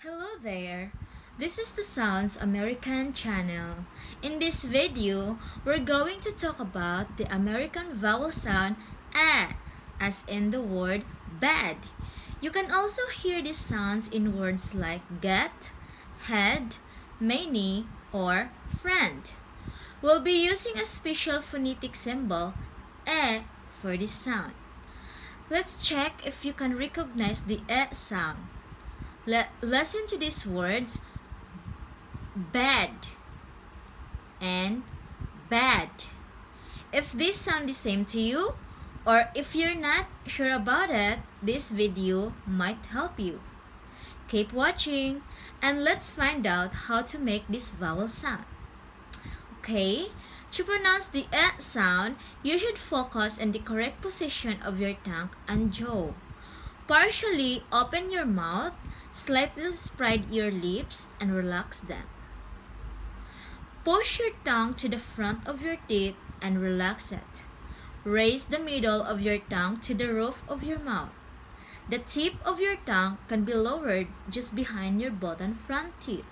Hello there! This is the Sounds American channel. In this video, we're going to talk about the American vowel sound A, as in the word bad. You can also hear these sounds in words like get, head, many, or friend. We'll be using a special phonetic symbol, E, for this sound. Let's check if you can recognize the E sound. Listen to these words, bad and bad. If these sound the same to you, or if you're not sure about it, this video might help you. Keep watching and let's find out how to make this vowel sound. Okay, to pronounce the E sound, you should focus on the correct position of your tongue and jaw. Partially open your mouth, slightly spread your lips, and relax them. Push your tongue to the front of your teeth and relax it. Raise the middle of your tongue to the roof of your mouth. The tip of your tongue can be lowered just behind your bottom front teeth.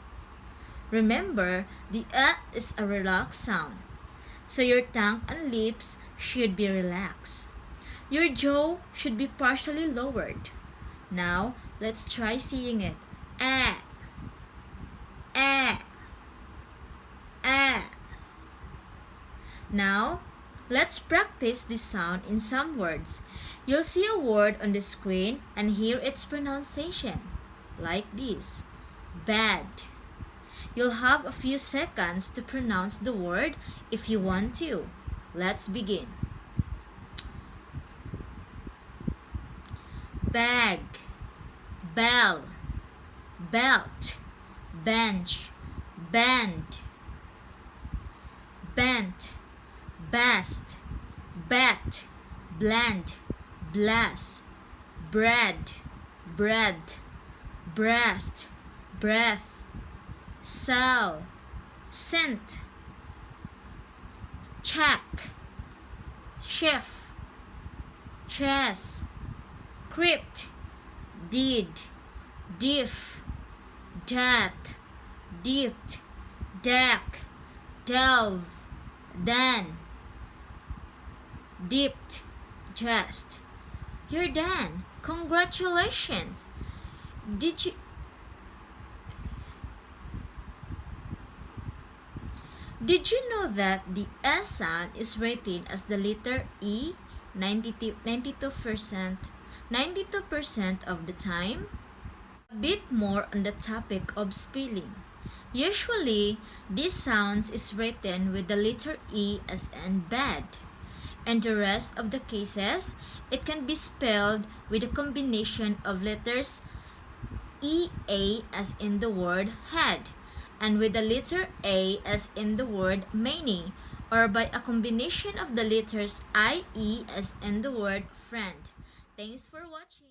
Remember, the is a relaxed sound, so your tongue and lips should be relaxed. Your jaw should be partially lowered. Now, let's try saying it. A, a, a. Now, let's practice this sound in some words. You'll see a word on the screen and hear its pronunciation, like this, bad. You'll have a few seconds to pronounce the word if you want to. Let's begin. Bag, bell, belt, bench, band, bent, best, bet, blend, bless, bread, bread, breast, breath, sell, scent, check, shift, chess, crypt, did, diff, dat, dipped, deck, delve, dan, dipped, just. You're done. Congratulations. Did you know that the S sound is written as the letter E 92% of the time? A bit more on the topic of spelling. Usually, this sound is written with the letter E as in bad. In the rest of the cases, it can be spelled with a combination of letters EA as in the word head, and with the letter A as in the word many, or by a combination of the letters IE as in the word friend. Thanks for watching.